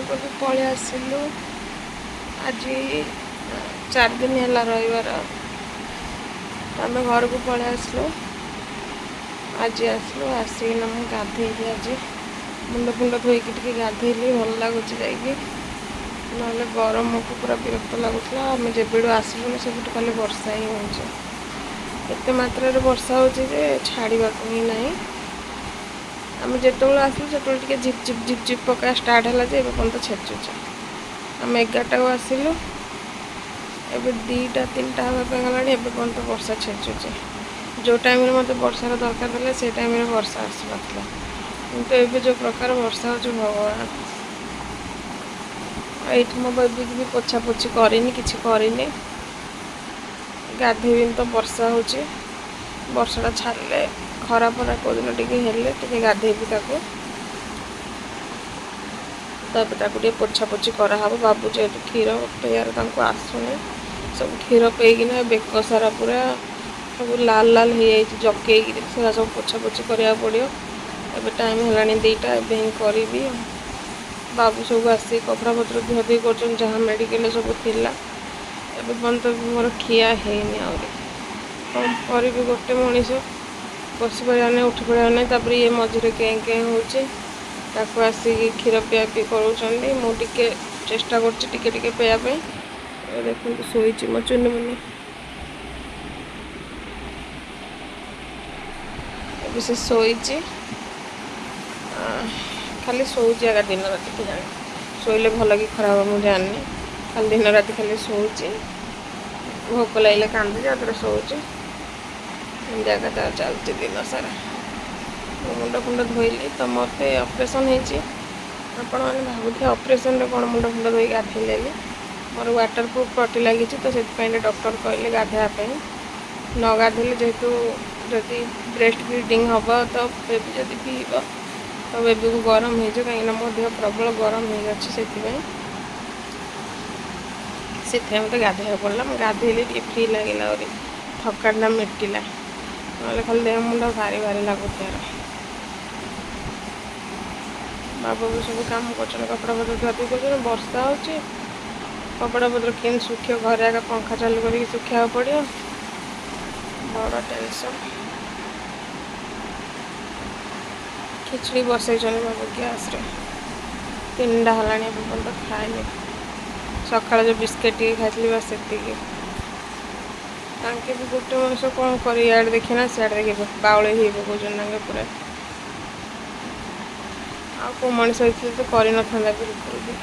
ଘରକୁ ବି ପଳେଇ ଆସିଲୁ। ଆଜି 4 ଦିନ ହେଲା ରହିବାର ଆମେ ଘରକୁ ପଳେଇ ଆସିଲୁ। ଆଜି ଆସିଲୁ ଆସିକିନା ମୁଁ ଗାଧେଇଲି। ଆଜି ମୁଣ୍ଡ ଫୁଣ୍ଡ ଧୋଇକି ଟିକେ ଗାଧେଇଲି, ଭଲ ଲାଗୁଛି ଯାଇକି, ନହେଲେ ଗରମକୁ ପୁରା ବିରକ୍ତ ଲାଗୁଥିଲା। ଆମେ ଯେବେଠୁ ଆସିଲୁଣି ସେବେଠୁ ଖାଲି ବର୍ଷା ହିଁ ହେଉଛି। ଏତେ ମାତ୍ରାରେ ବର୍ଷା ହେଉଛି ଯେ ଛାଡ଼ିବାକୁ ହିଁ ନାହିଁ। ଆମେ ଯେତେବେଳେ ଆସିଲୁ ସେତେବେଳେ ଟିକେ ଝିପ୍ ଝିପ୍ ଝିପ୍ ଝିପ୍ ପକା ଷ୍ଟାର୍ଟ ହେଲା ଯେ ଏବେ ପର୍ଯ୍ୟନ୍ତ ଛେଚୁଛି। ଆମେ 11ଟାକୁ ଆସିଲୁ, ଏବେ 2ଟା 3ଟା ହେବା ପାଇଁ ଗଲାଣି, ଏବେ ପର୍ଯ୍ୟନ୍ତ ବର୍ଷା ଛେଚୁଛି। ଯେଉଁ ଟାଇମ୍ରେ ମୋତେ ବର୍ଷାର ଦରକାର ଥିଲା ସେ ଟାଇମ୍ରେ ବର୍ଷା ଆସୁନଥିଲା, କିନ୍ତୁ ଏବେ ଯେଉଁ ପ୍ରକାର ବର୍ଷା ହେଉଛି ଭଗବାନ। ଏଇଠି ମୋ ବେବିକି ବି ପୋଛାପୋଛି କରିନି, କିଛି କରିନି। ଗାଧେଇବିନି ତ ବର୍ଷା ହେଉଛି। ବର୍ଷାଟା ଛାଡ଼ିଲେ ଖରା ଫରା କେଉଁଦିନ ଟିକେ ହେଲେ ଟିକେ ଗାଧେଇବି ତାକୁ। ତାପରେ ତାକୁ ଟିକେ ପୋଛାପୋଛି କରାହେବ। ବାବୁ ଯେହେତୁ କ୍ଷୀର ପେଇବାର ତାଙ୍କୁ ଆସୁନି, ସବୁ କ୍ଷୀର ପେଇକିନା ବେକ ସାରା ପୁରା ସବୁ ଲାଲ ଲାଲ ହେଇଯାଇଛି ଜକେଇକିରି, ସେରା ସବୁ ପୋଛାପୋଛି କରିବାକୁ ପଡ଼ିବ। ଏବେ ଟାଇମ୍ ହେଲାଣି 2ଟା, ଏବେ ହିଁ କରିବି। ବାବୁ ସବୁ ଆସିକି କପଡ଼ାପତ୍ର ଧୁଆଧୁଇ କରୁଛନ୍ତି, ଯାହା ମେଡ଼ିକାଲରେ ସବୁ ଥିଲା। ଏବେ ପର୍ଯ୍ୟନ୍ତ ମୋର ଖିଆ ହେଇନି ଆହୁରି। କ'ଣ କରିବି, ଗୋଟେ ମଣିଷ ବସି ପାରିବାର ନାହିଁ, ଉଠି ପାରିବାର ନାହିଁ। ତାପରେ ଇଏ ମଝିରେ କେଁ କେଁ ହେଉଛି, ତାକୁ ଆସିକି କ୍ଷୀର ପିଆ ପିଇ କରୁଛନ୍ତି। ମୁଁ ଟିକେ ଚେଷ୍ଟା କରୁଛି ଟିକେ ଟିକେ ପିଇବା ପାଇଁ। ଦେଖନ୍ତୁ ଶୋଇଛି ମୋ ଚୁନିମୁନି। ଏବେ ସେ ଶୋଇଛି, ଖାଲି ଶୋଉଛି ଆଗା ଦିନ ରାତି। କି ଜାଣେ ଶୋଇଲେ ଭଲ କି ଖରାପ ମୁଁ ଜାଣିନି, ଖାଲି ଦିନ ରାତି ଖାଲି ଶୋଉଛି। ଭୋକ ଲାଗିଲେ କାନ୍ଦୁଛି, ଆଉଥରେ ଶୋଉଛି। ଜାଗା ତାର ଚାଲିଛି ଦିନ ସାରା। ମୁଣ୍ଡ ଫୁଣ୍ଡ ଧୋଇଲି ତ, ମୋତେ ଅପରେସନ୍ ହେଇଛି। ଆପଣମାନେ ଭାବୁଥିବେ ଅପରେସନ୍ରେ କ'ଣ ମୁଣ୍ଡ ଫୁଣ୍ଡ ଧୋଇ ଗାଧେଇଲେନି। ମୋର ୱାଟର୍ ପ୍ରୁଫ୍ ପଟି ଲାଗିଛି ତ, ସେଥିପାଇଁ ଡକ୍ଟର କହିଲେ ଗାଧୋଇବା ପାଇଁ। ନ ଗାଧେଇଲେ ଯେହେତୁ ଯଦି ବ୍ରେଷ୍ଟ ଫିଡ଼ିଙ୍ଗ ହେବ ତ ବେବି ଯଦି ପିଇବ ତ ବେବିକୁ ଗରମ ହେଇଯିବ, କାହିଁକିନା ମୋ ଦେହ ପ୍ରବଳ ଗରମ ହେଇଯାଉଛି। ସେଥିପାଇଁ ମୋତେ ଗାଧୋଇବାକୁ ପଡ଼ିଲା। ମୁଁ ଗାଧୋଇଲି, ଟିକେ ଫ୍ରି ଲାଗିଲା, ଆହୁରି ଥକାଟା ମେଟିଲା। ନହେଲେ ଖାଲି ଦେହ ମୁଣ୍ଡ ଭାରି ଭାରି ଲାଗୁଥିଲା। ବାବୁ ବି ସବୁ କାମ କରୁଛନ୍ତି, କପଡ଼ାପତ୍ର ଧୁଆଧୁଇ କରୁଛନ୍ତି। ବର୍ଷା ହେଉଛି, କପଡ଼ାପତ୍ର କେମିତି ଶୁଖିବ? ଘରେ ଆଗ ପଙ୍ଖା ଚାଲୁ କରିକି ଶୁଖିବାକୁ ପଡ଼ିବ। ବଡ଼ ଟେନସନ୍। ଖିଚୁଡ଼ି ବସେଇଛନ୍ତି ବାବୁ ଗ୍ୟାସ୍ରେ, 3ଟା ହେଲାଣି, ଏବେ ପର୍ଯ୍ୟନ୍ତ ଖାଇନି। ସକାଳେ ଯେଉଁ ବିସ୍କେଟ୍ ଟିକେ ଖାଇଥିଲି ବାସ୍ ସେତିକି। ତାଙ୍କେ ବି ଗୋଟେ ମଣିଷ କ'ଣ କରିବେ, ଇଆଡ଼େ ଦେଖିନା ସିଆଡ଼େ ଦେଖିବେ, ବାଉଳି ହେଇ ପକାଉଛନ୍ତି ତାଙ୍କେ ପୁରା। ଆଉ କେଉଁ ମଣିଷ ହେଇଥିଲେ ତ କରିନଥାନ୍ତା ବିଲକୁଲ ବି।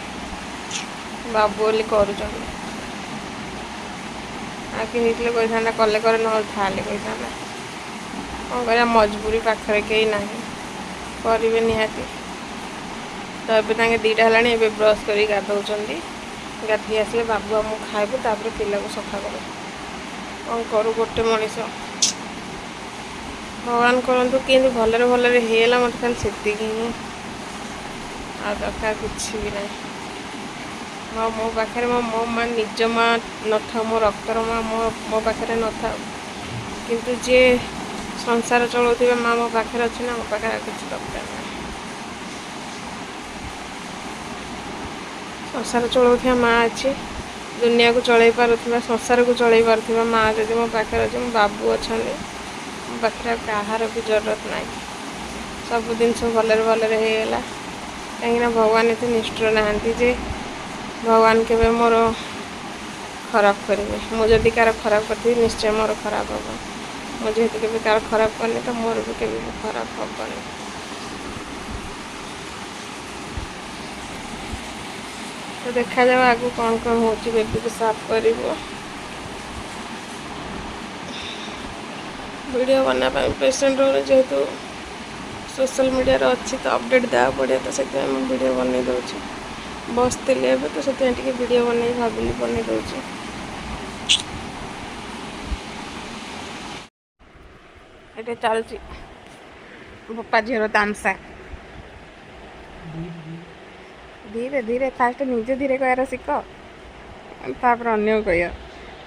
ବାବୁ ବୋଲି କରୁଛନ୍ତି। ଆଉ କିଏ ହେଇଥିଲେ କହିଥାନ୍ତା କଲେ କରେ, ନହେଲେ ଥାଲେ କହିଥାନ୍ତା। କ'ଣ କରିବା, ମଜବୁରୀ, ପାଖରେ କେହି ନାହିଁ, କରିବେ ନିହାତି। ତ ଏବେ ତାଙ୍କେ 2ଟା ହେଲାଣି, ଏବେ ବ୍ରସ୍ କରି ଗାଧଉଛନ୍ତି। ଗାଧୋଇ ଆସିଲେ ବାବୁ ଆଉ ମୁଁ ଖାଇବୁ, ତାପରେ ପିଲାକୁ ସଫା କରୁ। କ'ଣ କରୁ ଗୋଟେ ମଣିଷ। ଭଗବାନ କରନ୍ତୁ କେମିତି ଭଲରେ ଭଲରେ ହେଇଗଲା, ମୋତେ ଖାଲି ସେତିକି ହିଁ, ଆଉ ଦରକାର କିଛି ବି ନାହିଁ। ମୋ ପାଖରେ ମୋ ମା, ନିଜ ମା ନଥାଉ, ମୋ ରକ୍ତର ମା ମୋ ପାଖରେ ନଥାଉ, କିନ୍ତୁ ଯିଏ ସଂସାର ଚଳାଉଥିବା ମା ମୋ ପାଖରେ ଅଛି ନା, ମୋ ପାଖରେ ଆଉ କିଛି ଦରକାର ନାହିଁ। ସଂସାର ଚଳାଉଥିବା ମା ଅଛି, ଦୁନିଆକୁ ଚଳାଇ ପାରୁଥିବା, ସଂସାରକୁ ଚଳାଇ ପାରୁଥିବା ମା ଯଦି ମୋ ପାଖରେ ଅଛି, ମୋ ବାବୁ ଅଛନ୍ତି, ମୋ ପାଖରେ ଆଉ କାହାର ବି ଜରୁରତ ନାହିଁ। ସବୁ ଜିନିଷ ଭଲରେ ଭଲରେ ହେଇଗଲା, କାହିଁକିନା ଭଗବାନ ଏତେ ନିଷ୍ଠୁର ନାହାନ୍ତି ଯେ ଭଗବାନ କେବେ ମୋର ଖରାପ କରିବେ। ମୁଁ ଯଦି କାହାର ଖରାପ କରିଥିବି, ନିଶ୍ଚୟ ମୋର ଖରାପ ହେବ। ମୁଁ ଯେହେତୁ କେବେ କାହାର ଖରାପ କରିନି, ତ ମୋର ବି କେବେ ବି ଖରାପ ହେବନି। ତ ଦେଖାଯାଉ ଆଗକୁ କ'ଣ କ'ଣ ହେଉଛି। ବେବିକୁ ସାଫ୍ କରିବୁ। ଭିଡ଼ିଓ ବନେଇବା ପାଇଁ ପେସେଣ୍ଟ ରହୁନି, ଯେହେତୁ ସୋସିଆଲ ମିଡ଼ିଆରେ ଅଛି ତ ଅପଡ଼େଟ୍ ଦେବାକୁ ପଡ଼ିବ, ତ ସେଥିପାଇଁ ମୁଁ ଭିଡ଼ିଓ ବନେଇ ଦେଉଛି। ବସିଥିଲି ଏବେ ତ, ସେଥିପାଇଁ ଟିକେ ଭିଡ଼ିଓ ବନେଇ ଭାବିଲି ବନେଇ ଦେଉଛି। ଏଠି ଚାଲିଛି ବୋପା ଝିଅର ତାମସା। ଧୀରେ ଧୀରେ, ଫାଷ୍ଟ ନିଜେ ଧୀରେ କହିବାର ଶିଖ, ତାପରେ ଅନ୍ୟକୁ କହିବ।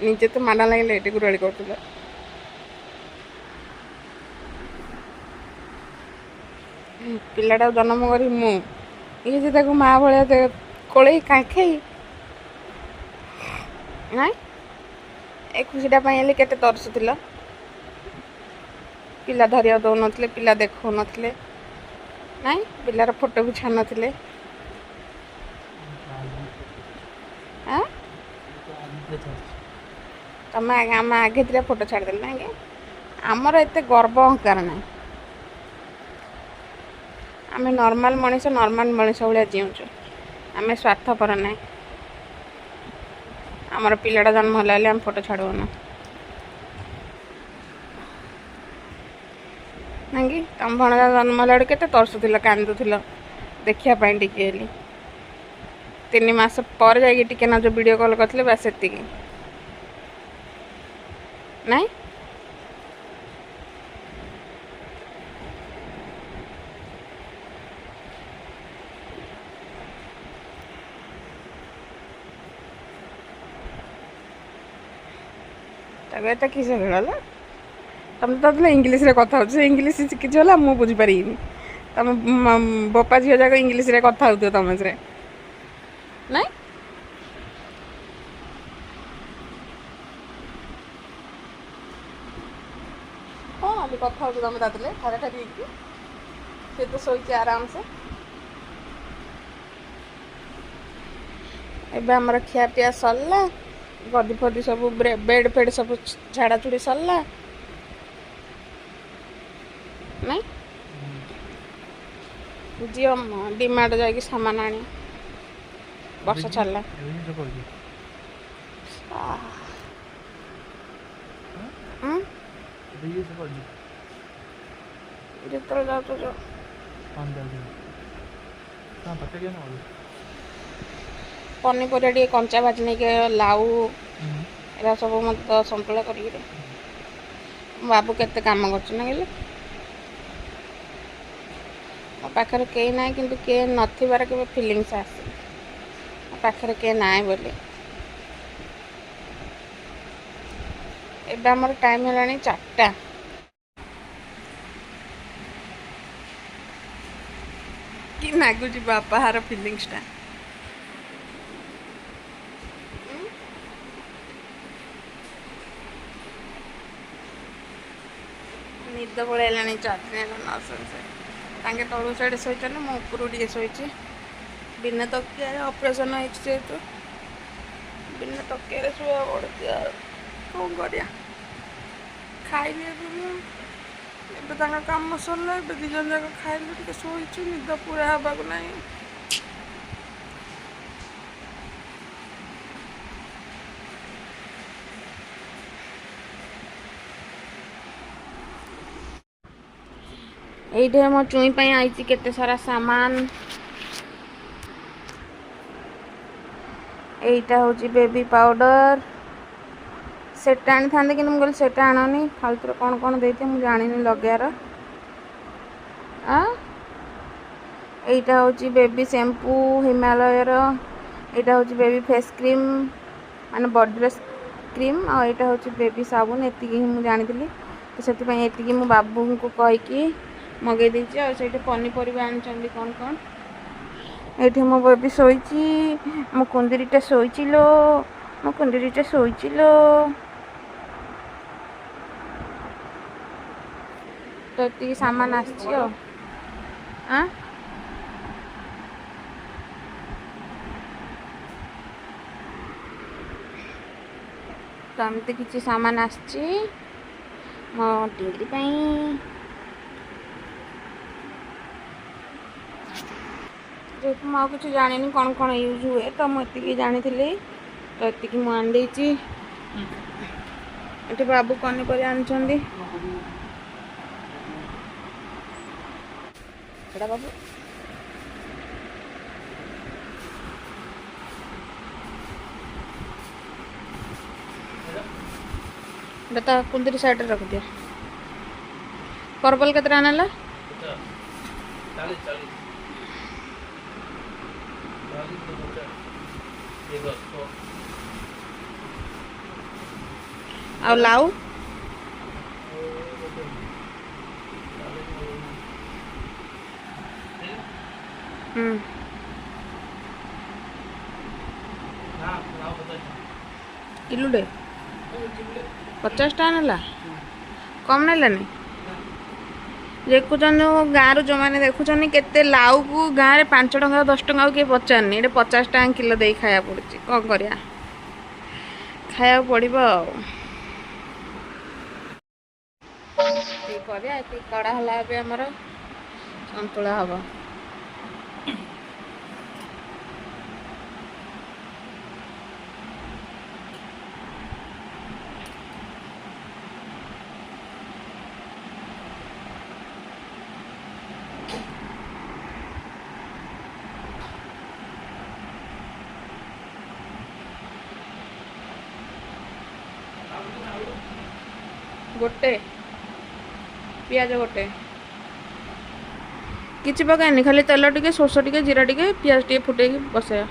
ନିଜେ ତ ମାଡ଼ ଲାଗିଲେ ଏଠି ଗୁରାଳି କରୁଥିଲ। ପିଲାଟାକୁ ଜନ୍ମ କରି ମୁଁ, ଇଏ ଯେ ତାକୁ ମା ଭଳିଆ କୋଳେଇ କାଖେଇ ନାଇଁ ଏ ଖୁସିଟା ପାଇଁ ହେଲେ କେତେ ତରସୁଥିଲ। ପିଲା ଧରିବାକୁ ଦେଉନଥିଲେ, ପିଲା ଦେଖାଉନଥିଲେ, ନାଇଁ ପିଲାର ଫଟୋ ବି ଛାଡ଼ୁନଥିଲେ। ତମେ ଆମେ ଆଗେ ଥିଲା ଫଟୋ ଛାଡ଼ିଦେଲେ ନାଇଁ କି? ଆମର ଏତେ ଗର୍ବ ଅହଙ୍କାର ନାହିଁ। ଆମେ ନର୍ମାଲ ମଣିଷ ଭଳିଆ ଜିଉଛୁ। ଆମେ ସ୍ୱାର୍ଥପର ନାହିଁ। ଆମର ପିଲାଟା ଜନ୍ମ ହେଲା ହେଲେ ଆମେ ଫଟୋ ଛାଡ଼ୁନୁ ନାଇଁ। ତମ ଭଣଜା ଜନ୍ମ ହେଲା ବେଳକୁ କେତେ ତରସୁଥିଲ, କାନ୍ଦୁଥିଲ ଦେଖିବା ପାଇଁ ଟିକେ ହେଲି। 3 ମାସ ପରେ ଯାଇକି ଟିକେ ନା ଯେଉଁ ଭିଡ଼ିଓ କଲ୍ କରିଥିଲେ ବାସ୍ ସେତିକି ନାଇଁ। তবে এটা কিসে বেরোলো? ତମେ ତ ଇଂଲିଶରେ କଥା ହେଉଛ, ସେ ଇଂଲିଶ ଶିଖିଛି ହେଲା ମୁଁ ବୁଝିପାରିବିନି। ତମେ ବୋପା ଝିଅ ଯାକ ଇଂଲିଶରେ କଥା ହେଉଥିବ ତମେ ସେରେ ନାଇଁ। କ'ଣ ଆଜି କଥା ହେଉଛ ତମେ ତାଦେଲେ ଠାରା ଠାରି ହେଇକି? ସେ ତ ଶୋଇଛି ଆରାମସେ। ଏବେ ଆମର ଖିଆପିଆ ସରିଲା, ଗଦି ଫଦି ସବୁ ବେଡ଼ ଫେଡ଼ ସବୁ ଝାଡ଼ାଝୁଡ଼ି ସରିଲା ନାଇଁ। ଝିଅ ଡିମାର୍ଟ ଯାଇକି ସାମାନ ଆଣି ବର୍ଷା ଛାଡ଼ିଲା। ଯେତେବେଳେ ଯାଉଛ ପନିପରିବା ଟିକେ କଞ୍ଚା ଭାଜି ନେଇକି ଲାଉ ଏରା ସବୁ ମୋତେ ସନ୍ତୁଳା କରିକିରି ବାବୁ କେତେ କାମ କରୁଛି ନା କହିଲେ। ମୋ ପାଖରେ କେହି ନାହିଁ, କିନ୍ତୁ କେହି ନଥିବାର କେବେ ଫିଲିଙ୍ଗସ୍ ଆସେ ମୋ ପାଖରେ କେହି ନାହିଁ ବୋଲି। ଏବେ ଆମର ଟାଇମ୍ ହେଲାଣି 4ଟା। କି ନାଗୁଛି ବାପାହାର ଫିଲିଙ୍ଗସଟା। ନିଦ ପଳେଇଲାଣି 4 ଦିନ ହେଲା ନ ଶୋଇ ତାଙ୍କେ ତଳୁ ସାଇଡ଼୍ ଶୋଇଛନ୍ତି, ମୁଁ ଉପରୁ ଟିକେ ଶୋଇଛି। ବିନା ତକିଆରେ ଅପରେସନ୍ ହେଇଛି ଯେହେତୁ ବିନା ତକିଆରେ ଶୋଇବାକୁ ପଡ଼ୁଛି। ଆଉ କ'ଣ କରିବା, ଖାଇଲି ଏବେ ତାଙ୍କ କାମ ସରିଲା। ଏବେ 2 ଜଣ ଯାକ ଖାଇଲୁ, ଟିକେ ଶୋଇଛୁ, ନିଦ ପୁରା ହେବାକୁ ନାହିଁ। এইଠି ମୋ ଚୁଇଁ ପାଇଁ ଆଇଛି କେତେ ସାରା ସାମାନ। এইটা ହେଉଛି ବେବି ପାଉଡ଼ର। ସେଟା ଆଣିଥାନ୍ତେ କିନ୍ତୁ ମୁଁ କହିଲି ସେଟା ଆଣନି, ଫାଲତୁରେ କ'ଣ କ'ଣ ଦେଇଥିବେ ମୁଁ ଜାଣିନି ଲଗେଇବାର। এইটা ହେଉଛି ବେବି ଶ୍ୟାମ୍ପୁ ହିମାଲୟର। এইଟା ହେଉଛି ବେବି ଫେସ୍ କ୍ରିମ୍ ମାନେ ବଡ଼ିର କ୍ରିମ୍, ଆଉ এইଟା ହେଉଛି ବେବି ସାବୁନ। ଏତିକି ହିଁ ମୁଁ ଜାଣିଥିଲି, ତ ସେଥିପାଇଁ ଏତିକି ମୁଁ ବାବୁଙ୍କୁ କହିକି ମଗେଇ ଦେଇଛି। ଆଉ ସେଇଠି ପନିପରିବା ଆଣିଛନ୍ତି କ'ଣ କ'ଣ। ଏଇଠି ମୋ ବେବି ଶୋଇଛି, ମୋ କୁନ୍ଦୁରିଟା ଶୋଇଛି ଲୋ, ମୋ କୁନ୍ଦୁରିଟା ଶୋଇଛି ଲୋ। ତ ଏତିକି ସାମାନ ଆସିଛି ଆଉ ତ ଏମିତି କିଛି ସାମାନ ଆସିଛି ମୋ ଟିଙ୍ଗିରି ପାଇଁ। ଯେହେତୁ ମୁଁ ଆଉ କିଛି ଜାଣିନି କ'ଣ କ'ଣ ୟୁଜ୍ ହୁଏ, ତ ମୁଁ ଏତିକି ଜାଣିଥିଲି, ତ ଏତିକି ମୁଁ ଆଣିଦେଇଛି। ଏଠି ବାବୁ ପନିପରିବା ଆଣିଛନ୍ତି। ଏଇଟା ବାବୁ ଏଇଟା ତା କୁନ୍ଦୁରି ସାଇଡ଼ରେ ରଖିଦିଅ। ପର୍ପଲ୍ କେତେ ଟଙ୍କା ନେଲା? ଆଉ ଲାଉ किलोटे 50 टाका ना कम नानी देखुन गाँव जो मैंने देखुन के लाउ को गाँव में 5 टंका 10 टंका किए पचारनी ये 50 टाका किलो दे खाया पड़ी कौन कर खाया पड़ो कड़ा है आमर संतुला हम गोटे पियाज गोटे किसी पकानी खाली तेल टिके सोर्स टिके जीरा टिके पियाज टिके फुटे बसाया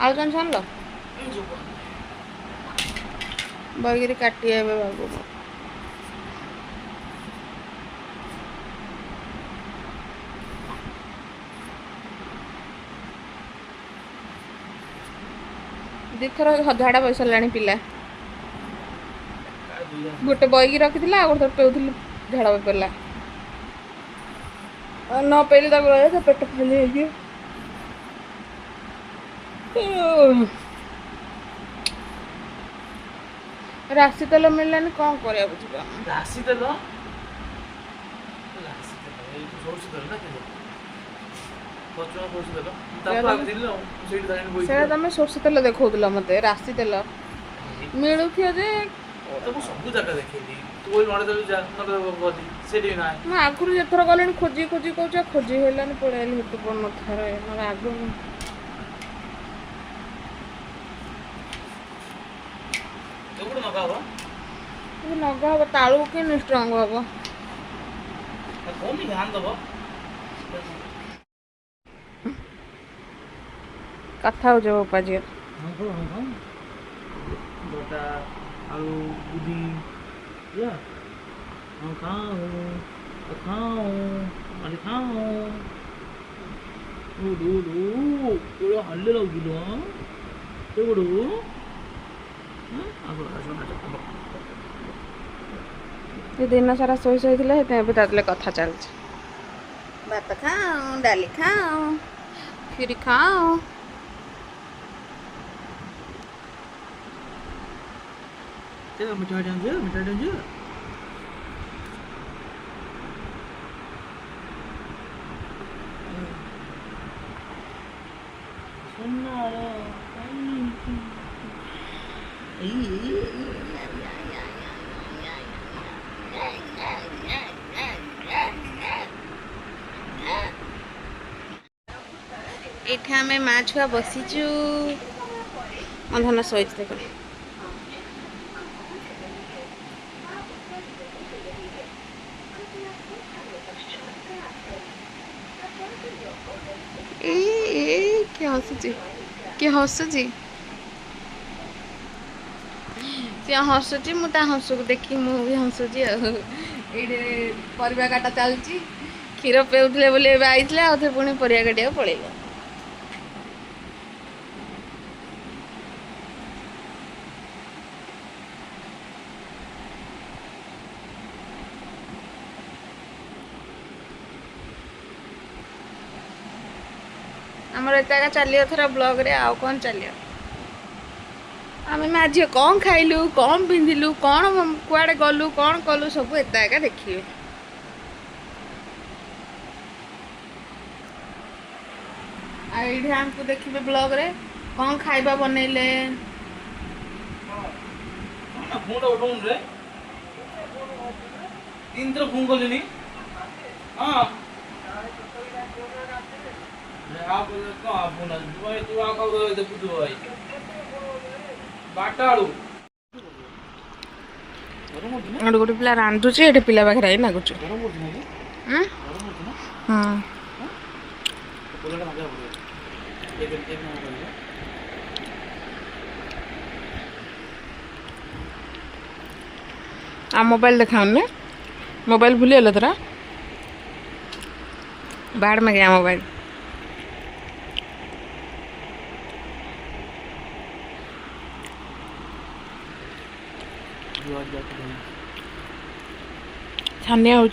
आलू कौन छान लो बगीरी काटी है बाबू दिथर झाड़ा बस सारे पिला गोटे बईकी रखी गोटे पेउल झाड़ा बई पड़ा न पेली पेट खाली राशि तेल मिललानी कौन कर राशि तेल तुम सोर्ष तेल देखो मत राशि तेल मिलू सब जगह देखी तू आगुरी जेथर गले खोजी खोजी कौच खोजी है पड़े हेतु पड़ ना आग नगा हम तालू कि स्ट्रंग हम कथा हो बापा जी दिन सारा शोई शोले कथा चलती भात खाओ डाली खाओ फिर खाओ मिठा डांज एठा आम माँ छुआ बसीचु अंधन शोच देख क्या हसुची किए हसुची सी हसुची मुझे हसु को देखी मुझे हसुची ये परिवा काटा चलती क्षीर पेउले बोले आई आउ पुणी परिवा काटा पड़ेगा आमर एत चलियो थोड़ा ब्लॉग रे आउ कौन चलियो आम आज कौन खाइलु कौन पिंधिलु कौन कुआड़े गलु कौन कलु सब एत देखिए ये आमको देखिए ब्लॉग रे कौन खाइबा बनैले गोटे पिला रांधुचे ये पिला पाखे आई नागुच बोलना मजा पड़ेगा एक नंबर करेगा आ मोबाइल दिखाओ मोबाइल भूल गया तेरा बाहर में गया मोबाइल छानिया हो